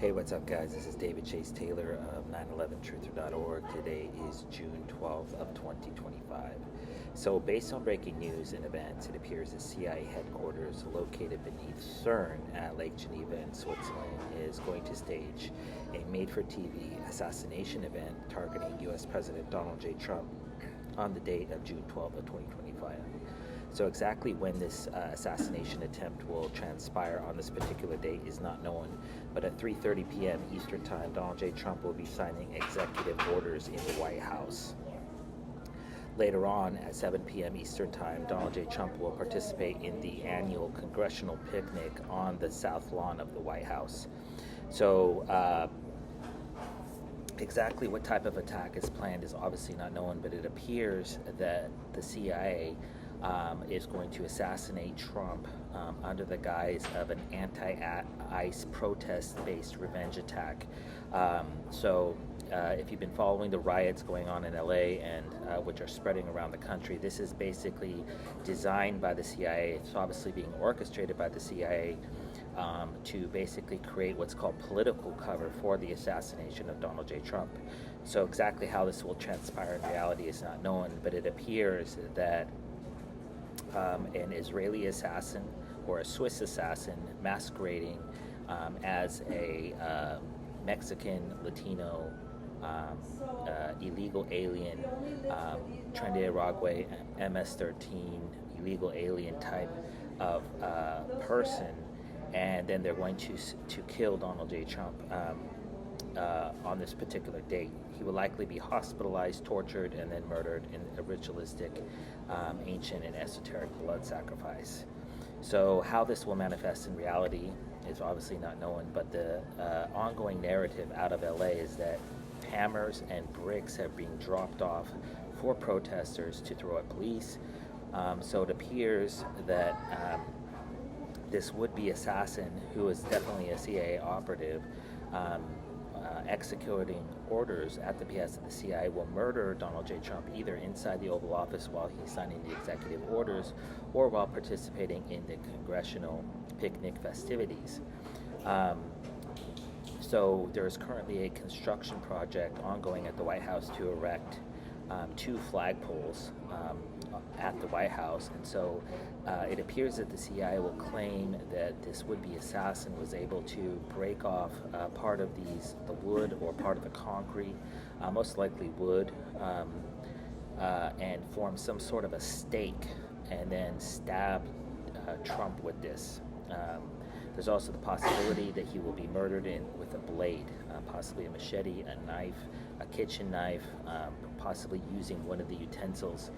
Hey, what's up, guys? This is David Chase Taylor of 911truther.org. Today is June 12th of 2025. So, based on breaking news and events, it appears the CIA headquarters located beneath CERN at Lake Geneva in Switzerland is going to stage a made-for-TV assassination event targeting U.S. President Donald J. Trump on the date of June 12th of 2025. So exactly when this assassination attempt will transpire on this particular date is not known, but at 3:30 p.m. Eastern Time, Donald J. Trump will be signing executive orders in the White House. Later on, at 7 p.m. Eastern Time, Donald J. Trump will participate in the annual congressional picnic on the south lawn of the White House. So, exactly what type of attack is planned is obviously not known, but it appears that the CIA is going to assassinate Trump under the guise of an anti-ICE protest-based revenge attack. If you've been following the riots going on in LA and which are spreading around the country, this is basically designed by the CIA. It's obviously being orchestrated by the CIA to basically create what's called political cover for the assassination of Donald J. Trump. So exactly how this will transpire in reality is not known, but it appears that an Israeli assassin or a Swiss assassin masquerading as a Mexican, Latino, illegal alien, Trinidad MS-13 illegal alien type of person, and then they're going to kill Donald J. Trump on this particular date. He will likely be hospitalized, tortured, and then murdered in a ritualistic, ancient, and esoteric blood sacrifice. So how this will manifest in reality is obviously not known, but the ongoing narrative out of LA is that hammers and bricks have been dropped off for protesters to throw at police. So it appears that this would-be assassin, who is definitely a CIA operative, executing orders at the behest of the CIA, will murder Donald J. Trump either inside the Oval Office while he's signing the executive orders or while participating in the congressional picnic festivities. So there is currently a construction project ongoing at the White House to erect 2 flagpoles at the White House, and so it appears that the CIA will claim that this would-be assassin was able to break off part of the wood or part of the concrete, most likely wood, and form some sort of a stake and then stab Trump with this. There's also the possibility that he will be murdered with a blade, possibly a machete, a knife, a kitchen knife, possibly using one of the utensils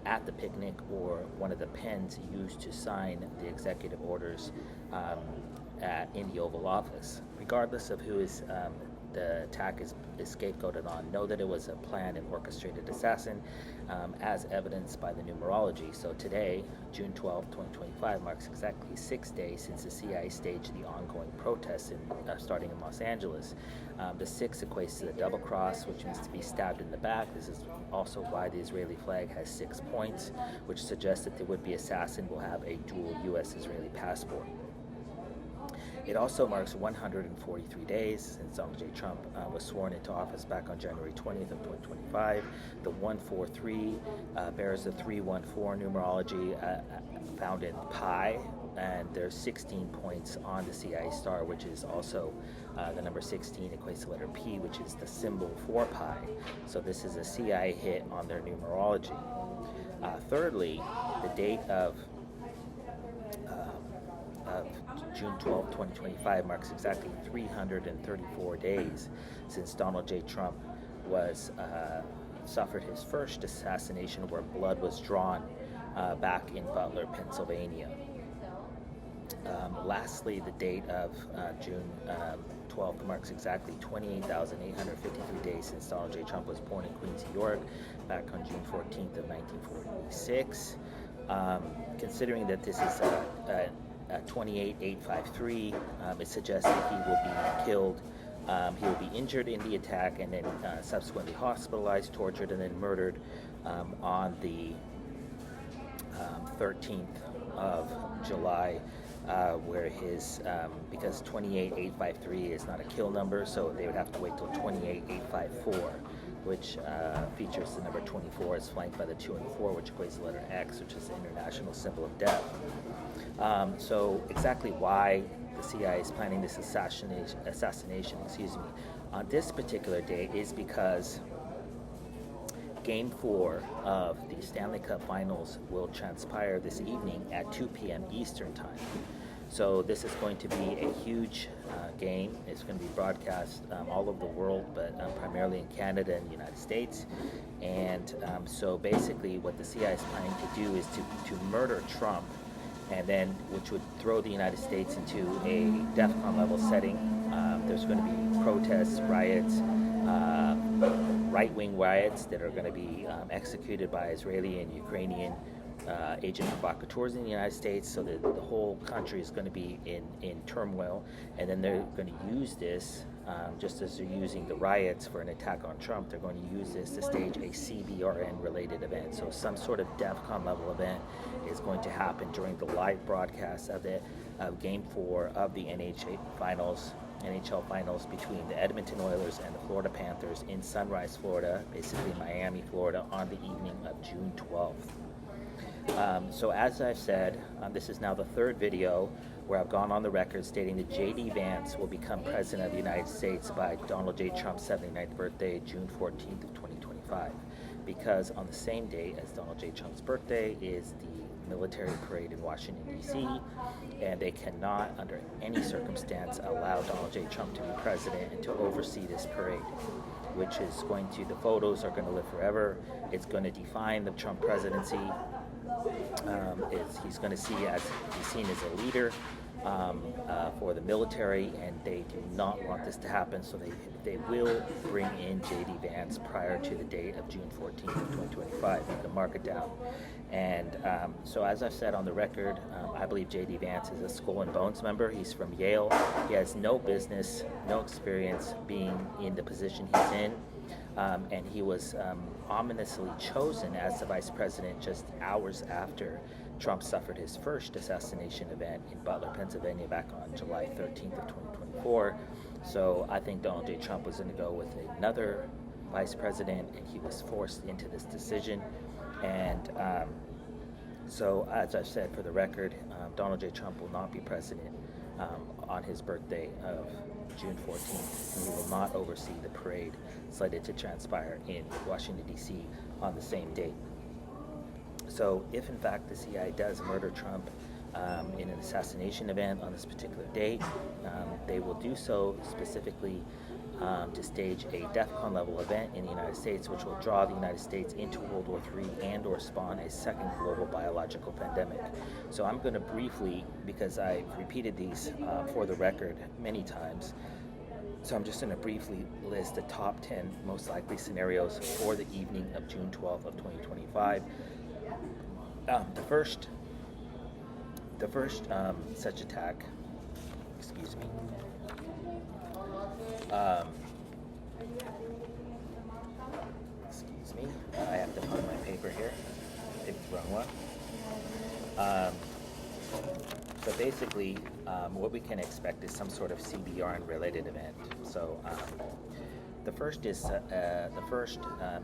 at the picnic or one of the pens used to sign the executive orders in the Oval Office. Regardless of who is the attack is scapegoated on, know that it was a planned and orchestrated assassin, as evidenced by the numerology. So today, June 12, 2025, marks exactly 6 days since the CIA staged the ongoing protests starting in Los Angeles. The 6 equates to the double cross, which means to be stabbed in the back. This is also why the Israeli flag has 6 points, which suggests that the would-be assassin will have a dual U.S.-Israeli passport. It also marks 143 days since Donald J. Trump was sworn into office back on January 20th of 2025. The 143 bears the 314 numerology found in pi, and there's 16 points on the CIA star, which is also the number 16 equates to the letter P, which is the symbol for pi. So this is a CIA hit on their numerology. Thirdly, the date of June 12, 2025 marks exactly 334 days since Donald J. Trump suffered his first assassination where blood was drawn back in Butler, Pennsylvania. Lastly, the date of June 12th marks exactly 28,853 days since Donald J. Trump was born in Queens, New York, back on June 14th of 1946. Considering that this is 28853, it suggests that he will be killed. He will be injured in the attack and then subsequently hospitalized, tortured, and then murdered on the 13th of July where his, because 28853 is not a kill number, so they would have to wait till 28854, which features the number 24 is flanked by the 2 and 4, which equates the letter X, which is the international symbol of death. So exactly why the CIA is planning this assassination, on this particular day is because Game 4 of the Stanley Cup Finals will transpire this evening at 2 p.m. Eastern Time. So this is going to be a huge game. It's going to be broadcast all over the world, but primarily in Canada and the United States. And so basically what the CIA is planning to do is to murder Trump, and then which would throw the United States into a Defcon level setting. There's going to be protests, riots, right-wing riots that are going to be executed by Israeli and Ukrainian agent provocateurs in the United States, so that the whole country is going to be in turmoil, and then they're going to use this, just as they're using the riots for an attack on Trump, they're going to use this to stage a CBRN-related event. So some sort of DEFCON level event is going to happen during the live broadcast of Game 4 of the NHL Finals between the Edmonton Oilers and the Florida Panthers in Sunrise, Florida, basically Miami, Florida, on the evening of June 12th. So as I've said, this is now the third video where I've gone on the record stating that J.D. Vance will become President of the United States by Donald J. Trump's 79th birthday, June 14th of 2025. Because on the same day as Donald J. Trump's birthday is the military parade in Washington, D.C., and they cannot, under any circumstance, allow Donald J. Trump to be president and to oversee this parade, which is going to, the photos are going to live forever. It's going to define the Trump presidency. He's going to be seen as a leader for the military, and they do not want this to happen, so they will bring in J.D. Vance prior to the date of June 14th, 2025. You can mark it down. And so as I've said on the record, I believe J.D. Vance is a Skull and Bones member. He's from Yale. He has no business, no experience being in the position he's in. And he was ominously chosen as the vice president just hours after Trump suffered his first assassination event in Butler, Pennsylvania, back on July 13th of 2024. So I think Donald J. Trump was going to go with another vice president, and he was forced into this decision. And so, as I've said for the record, Donald J. Trump will not be president on his birthday of June 14th, and he will not oversee the parade slated to transpire in Washington, D.C. on the same date. So if in fact the CIA does murder Trump in an assassination event on this particular date, they will do so specifically to stage a DEFCON level event in the United States, which will draw the United States into World War III and or spawn a second global biological pandemic. So I'm going to briefly, because I've repeated these for the record many times, so I'm just going to briefly list the top 10 most likely scenarios for the evening of June 12th of 2025. The first such attack, excuse me, I have to find my paper here. I picked the wrong one. So basically, what we can expect is some sort of CBRN-related event. So the first is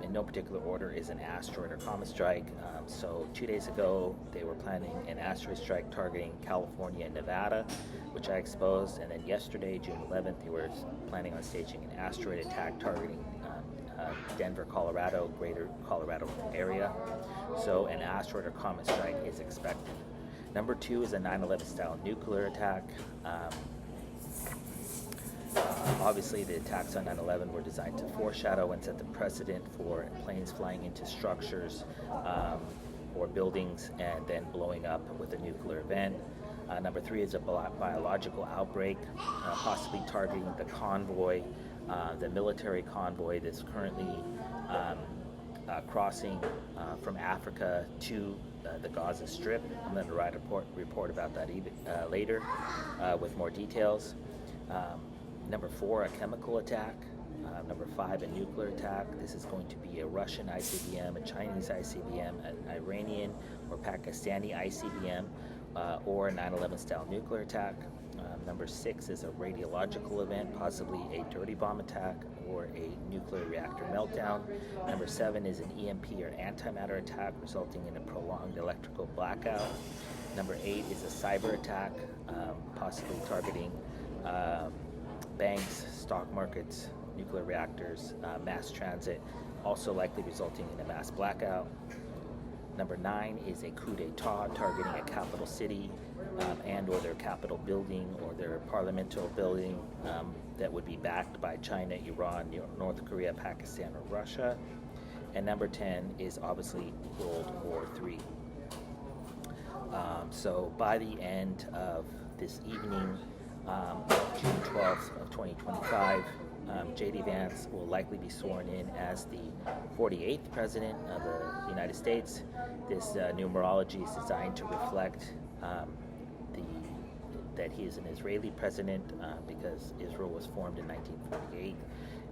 in no particular order, is an asteroid or comet strike. So 2 days ago, they were planning an asteroid strike targeting California and Nevada, which I exposed. And then yesterday, June 11th, they were planning on staging an asteroid attack targeting Denver, Colorado, greater Colorado area. So an asteroid or comet strike is expected. Number 2 is a 9/11 style nuclear attack. Obviously, the attacks on 9/11 were designed to foreshadow and set the precedent for planes flying into structures or buildings and then blowing up with a nuclear event. Number 3 is a biological outbreak, possibly targeting the convoy, the military convoy that's currently crossing from Africa to the Gaza Strip. I'm going to write a report about that later with more details. Number 4, a chemical attack. Number 5, a nuclear attack. This is going to be a Russian ICBM, a Chinese ICBM, an Iranian or Pakistani ICBM, or a 9/11 style nuclear attack. Number 6 is a radiological event, possibly a dirty bomb attack or a nuclear reactor meltdown. Number 7 is an EMP or antimatter attack resulting in a prolonged electrical blackout. Number 8 is a cyber attack, possibly targeting banks, stock markets, nuclear reactors, mass transit, also likely resulting in a mass blackout. Number 9 is a coup d'etat targeting a capital city and or their capital building or their parliamentary building that would be backed by China, Iran, North Korea, Pakistan, or Russia. And number 10 is obviously World War III. So by the end of this evening, June 12th of 2025, J.D. Vance will likely be sworn in as the 48th President of the United States. This numerology is designed to reflect that he is an Israeli president because Israel was formed in 1948,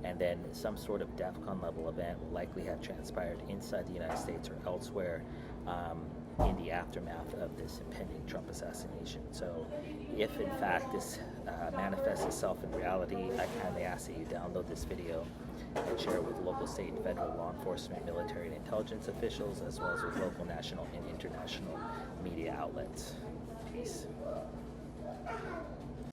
and then some sort of Defcon level event will likely have transpired inside the United States or elsewhere in the aftermath of this impending Trump assassination. So if in fact this manifests itself in reality, I kindly ask that you download this video and share it with local, state, and federal law enforcement, military, and intelligence officials, as well as with local, national, and international media outlets. Peace.